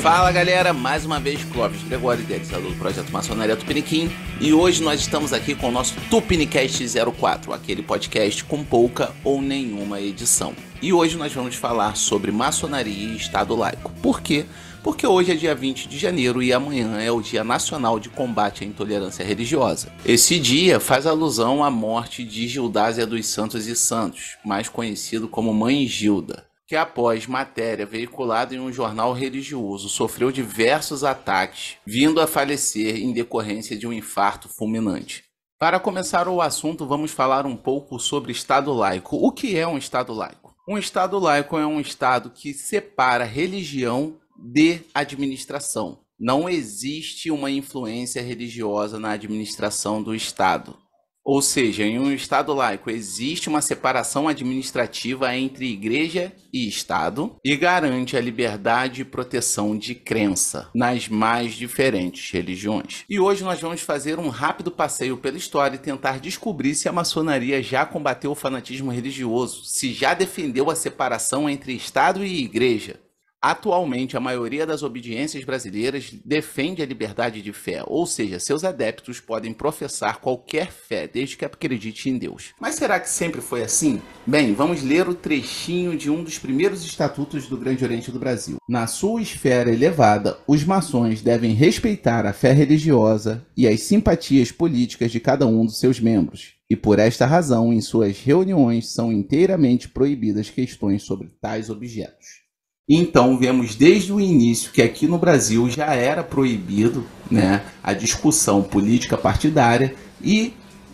Fala galera, mais uma vez Clóvis Gregório, idealizador do Projeto Maçonaria Tupiniquim, e hoje nós estamos aqui com o nosso Tupinicast 04, aquele podcast com pouca ou nenhuma edição. E hoje nós vamos falar sobre maçonaria e Estado laico. Por quê? Porque hoje é dia 20 de janeiro e amanhã é o Dia Nacional de Combate à Intolerância Religiosa. Esse dia faz alusão à morte de Gildásia dos Santos e Santos, mais conhecido como Mãe Gilda, que após matéria veiculada em um jornal religioso sofreu diversos ataques, vindo a falecer em decorrência de um infarto fulminante. Para começar o assunto, vamos falar um pouco sobre Estado laico. O que é um Estado laico? Um Estado laico é um Estado que separa religião de administração. Não existe uma influência religiosa na administração do Estado. Ou seja, em um Estado laico existe uma separação administrativa entre igreja e Estado e garante a liberdade e proteção de crença nas mais diferentes religiões. E hoje nós vamos fazer um rápido passeio pela história e tentar descobrir se a maçonaria já combateu o fanatismo religioso, se já defendeu a separação entre Estado e igreja. Atualmente, a maioria das obediências brasileiras defende a liberdade de fé, ou seja, seus adeptos podem professar qualquer fé, desde que acredite em Deus. Mas será que sempre foi assim? Bem, vamos ler o trechinho de um dos primeiros estatutos do Grande Oriente do Brasil. Na sua esfera elevada, os maçons devem respeitar a fé religiosa e as simpatias políticas de cada um dos seus membros. E por esta razão, em suas reuniões, são inteiramente proibidas questões sobre tais objetos. Então, vemos desde o início que aqui no Brasil já era proibido, a discussão política partidária e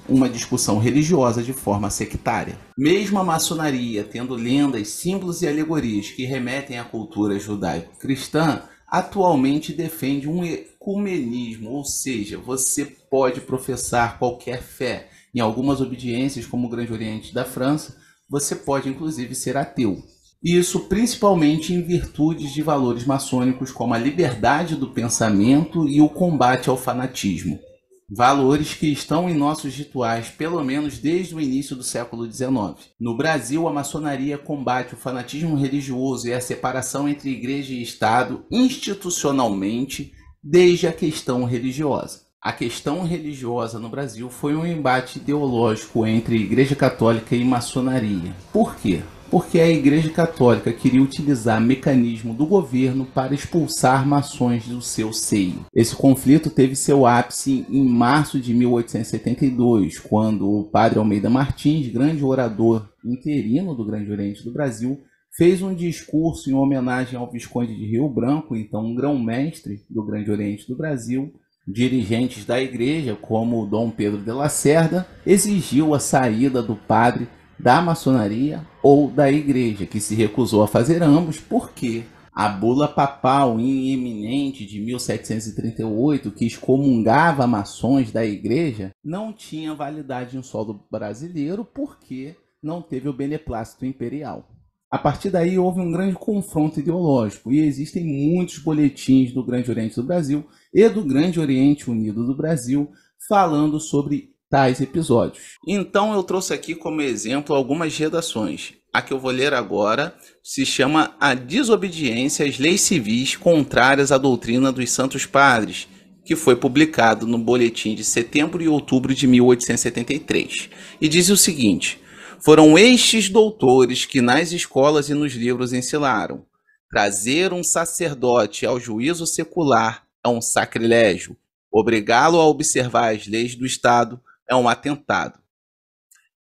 uma discussão religiosa de forma sectária. Mesmo a maçonaria, tendo lendas, símbolos e alegorias que remetem à cultura judaico-cristã, atualmente defende um ecumenismo, ou seja, você pode professar qualquer fé. Em algumas obediências, como o Grande Oriente da França, você pode inclusive ser ateu. Isso principalmente em virtude de valores maçônicos como a liberdade do pensamento e o combate ao fanatismo. Valores que estão em nossos rituais pelo menos desde o início do século XIX. No Brasil, a maçonaria combate o fanatismo religioso e a separação entre igreja e Estado institucionalmente desde a questão religiosa. A questão religiosa no Brasil foi um embate ideológico entre Igreja Católica e maçonaria. Por quê? Porque a Igreja Católica queria utilizar mecanismo do governo para expulsar maçons do seu seio. Esse conflito teve seu ápice em março de 1872, quando o padre Almeida Martins, grande orador interino do Grande Oriente do Brasil, fez um discurso em homenagem ao Visconde de Rio Branco, então um grão-mestre do Grande Oriente do Brasil. Dirigentes da igreja, como Dom Pedro de Lacerda, exigiu a saída do padre da maçonaria ou da igreja, que se recusou a fazer ambos, porque a bula papal ineminente de 1738, que excomungava maçons da igreja, não tinha validade em solo brasileiro porque não teve o beneplácito imperial. A partir daí houve um grande confronto ideológico e existem muitos boletins do Grande Oriente do Brasil e do Grande Oriente Unido do Brasil falando sobre tais episódios. Então eu trouxe aqui como exemplo algumas redações. A que eu vou ler agora se chama A Desobediência às Leis Civis Contrárias à Doutrina dos Santos Padres, que foi publicado no boletim de setembro e outubro de 1873. E diz o seguinte: foram estes doutores que nas escolas e nos livros ensinaram: trazer um sacerdote ao juízo secular é um sacrilégio, obrigá-lo a observar as leis do Estado é um atentado.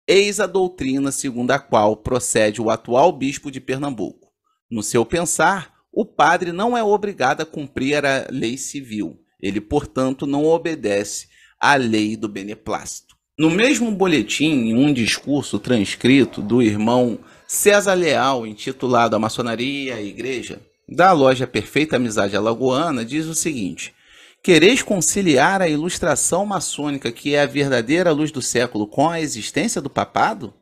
Eis a doutrina segundo a qual procede o atual bispo de Pernambuco. No seu pensar, o padre não é obrigado a cumprir a lei civil. Ele, portanto, não obedece à lei do beneplácito. No mesmo boletim, em um discurso transcrito do irmão César Leal, intitulado A Maçonaria e a Igreja, da loja Perfeita Amizade Alagoana, diz o seguinte: quereis conciliar a ilustração maçônica, que é a verdadeira luz do século, com a existência do papado?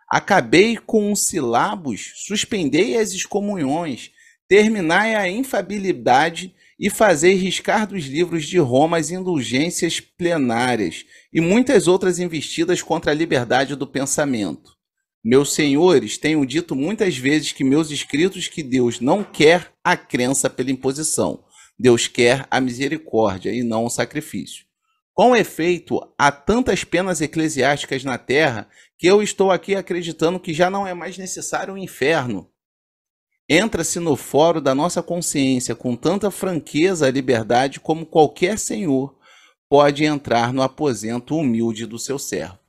Acabei com os silabos, suspendei as excomunhões, terminai a infabilidade e fazei riscar dos livros de Roma as indulgências plenárias e muitas outras investidas contra a liberdade do pensamento. Meus senhores, tenho dito muitas vezes que meus escritos que Deus não quer a crença pela imposição, Deus quer a misericórdia e não o sacrifício. Com efeito, há tantas penas eclesiásticas na terra que eu estou aqui acreditando que já não é mais necessário o inferno. Entra-se no fórum da nossa consciência com tanta franqueza e liberdade como qualquer senhor pode entrar no aposento humilde do seu servo.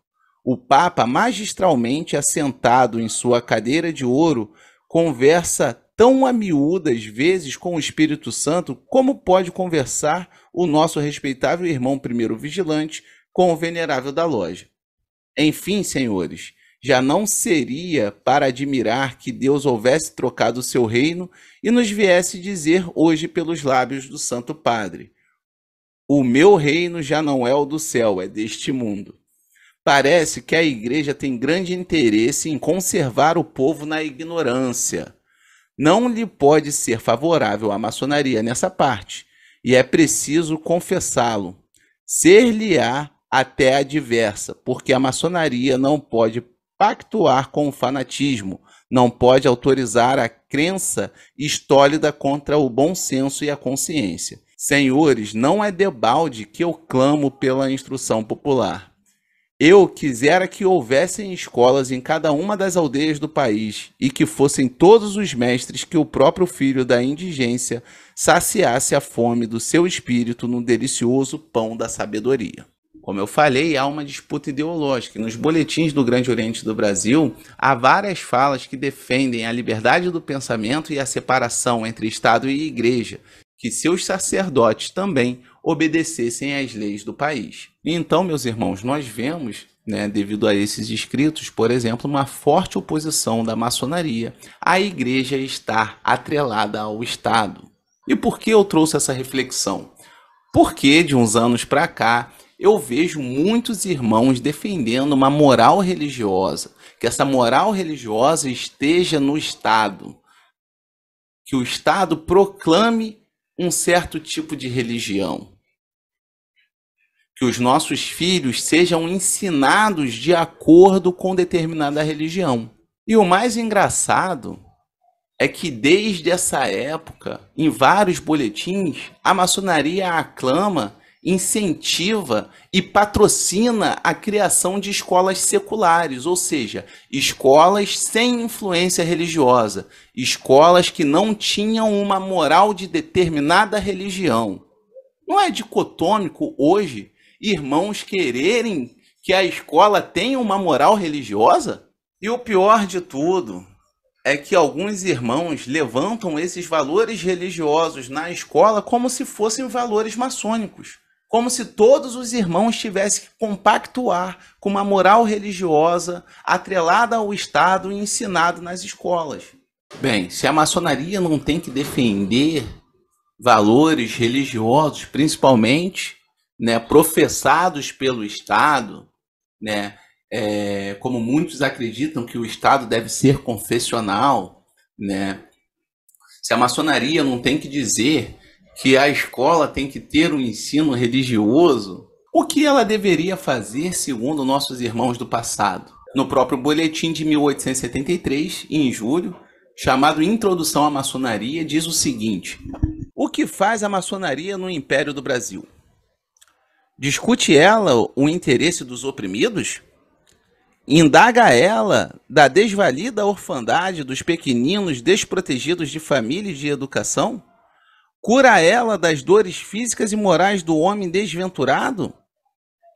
O Papa, magistralmente assentado em sua cadeira de ouro, conversa tão a miúdas vezes com o Espírito Santo como pode conversar o nosso respeitável irmão primeiro vigilante com o venerável da loja. Enfim, senhores, já não seria para admirar que Deus houvesse trocado o seu reino e nos viesse dizer hoje pelos lábios do Santo Padre: o meu reino já não é o do céu, é deste mundo. Parece que a Igreja tem grande interesse em conservar o povo na ignorância. Não lhe pode ser favorável a maçonaria nessa parte, e é preciso confessá-lo. Ser-lhe-á até adversa, porque a maçonaria não pode pactuar com o fanatismo, não pode autorizar a crença estólida contra o bom senso e a consciência. Senhores, não é debalde que eu clamo pela instrução popular. Eu quisera que houvessem escolas em cada uma das aldeias do país e que fossem todos os mestres que o próprio filho da indigência saciasse a fome do seu espírito no delicioso pão da sabedoria. Como eu falei, há uma disputa ideológica. Nos boletins do Grande Oriente do Brasil, há várias falas que defendem a liberdade do pensamento e a separação entre Estado e Igreja, que seus sacerdotes também obedecessem às leis do país. Então, meus irmãos, nós vemos, devido a esses escritos, por exemplo, uma forte oposição da maçonaria à Igreja estar atrelada ao Estado. E por que eu trouxe essa reflexão? Porque de uns anos para cá, eu vejo muitos irmãos defendendo uma moral religiosa, que essa moral religiosa esteja no Estado, que o Estado proclame um certo tipo de religião, que os nossos filhos sejam ensinados de acordo com determinada religião. E o mais engraçado é que desde essa época, em vários boletins, a maçonaria aclama, incentiva e patrocina a criação de escolas seculares, ou seja, escolas sem influência religiosa, escolas que não tinham uma moral de determinada religião. Não é dicotômico hoje irmãos quererem que a escola tenha uma moral religiosa? E o pior de tudo é que alguns irmãos levantam esses valores religiosos na escola como se fossem valores maçônicos. Como se todos os irmãos tivessem que compactuar com uma moral religiosa atrelada ao Estado e ensinado nas escolas. Bem, se a maçonaria não tem que defender valores religiosos, principalmente professados pelo Estado, como muitos acreditam que o Estado deve ser confessional, se a maçonaria não tem que dizer que a escola tem que ter um ensino religioso, o que ela deveria fazer segundo nossos irmãos do passado? No próprio boletim de 1873, em julho, chamado Introdução à Maçonaria, diz o seguinte: o que faz a maçonaria no Império do Brasil? Discute ela o interesse dos oprimidos? Indaga ela da desvalida orfandade dos pequeninos desprotegidos de família e de educação? Cura ela das dores físicas e morais do homem desventurado?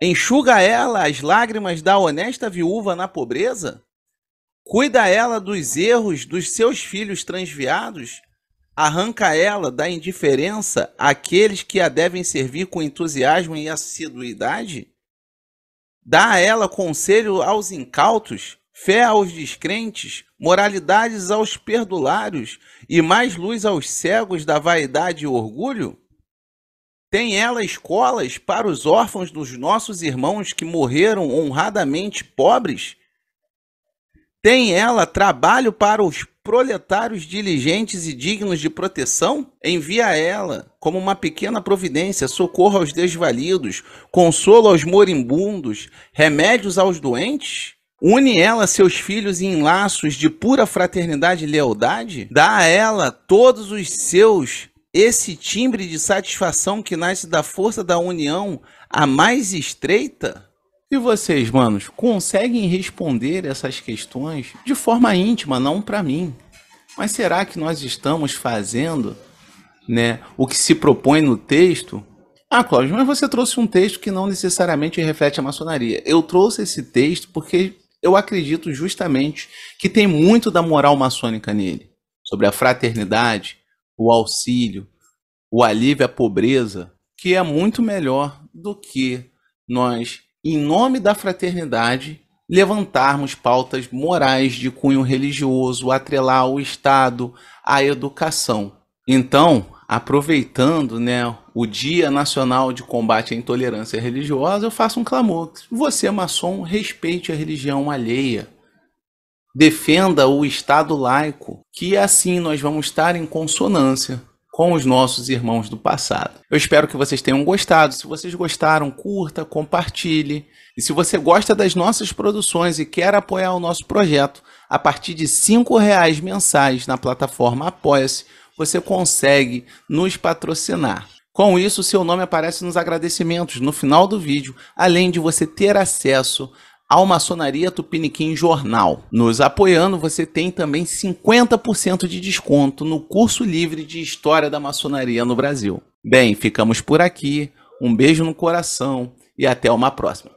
Enxuga ela as lágrimas da honesta viúva na pobreza? Cuida ela dos erros dos seus filhos transviados? Arranca ela da indiferença aqueles que a devem servir com entusiasmo e assiduidade? Dá a ela conselho aos incautos, fé aos descrentes, moralidades aos perdulários e mais luz aos cegos da vaidade e orgulho? Tem ela escolas para os órfãos dos nossos irmãos que morreram honradamente pobres? Tem ela trabalho para os proletários diligentes e dignos de proteção? Envia ela, como uma pequena providência, socorro aos desvalidos, consolo aos moribundos, remédios aos doentes? Une ela seus filhos em laços de pura fraternidade e lealdade? Dá a ela todos os seus esse timbre de satisfação que nasce da força da união a mais estreita? E vocês, manos, conseguem responder essas questões de forma íntima, não para mim? Mas será que nós estamos fazendo, né, o que se propõe no texto? Ah, Cláudio, mas você trouxe um texto que não necessariamente reflete a maçonaria. Eu trouxe esse texto porque eu acredito justamente que tem muito da moral maçônica nele, sobre a fraternidade, o auxílio, o alívio à pobreza, que é muito melhor do que nós, em nome da fraternidade, levantarmos pautas morais de cunho religioso, atrelar o Estado à educação. Então, aproveitando, né, o Dia Nacional de Combate à Intolerância Religiosa, eu faço um clamor. Você, maçom, respeite a religião alheia. Defenda o Estado laico, que assim nós vamos estar em consonância com os nossos irmãos do passado. Eu espero que vocês tenham gostado. Se vocês gostaram, curta, compartilhe. E se você gosta das nossas produções e quer apoiar o nosso projeto, a partir de R$5 mensais na plataforma Apoia-se, você consegue nos patrocinar. Com isso, seu nome aparece nos agradecimentos no final do vídeo, além de você ter acesso ao Maçonaria Tupiniquim Jornal. Nos apoiando, você tem também 50% de desconto no curso livre de História da Maçonaria no Brasil. Bem, ficamos por aqui. Um beijo no coração e até uma próxima.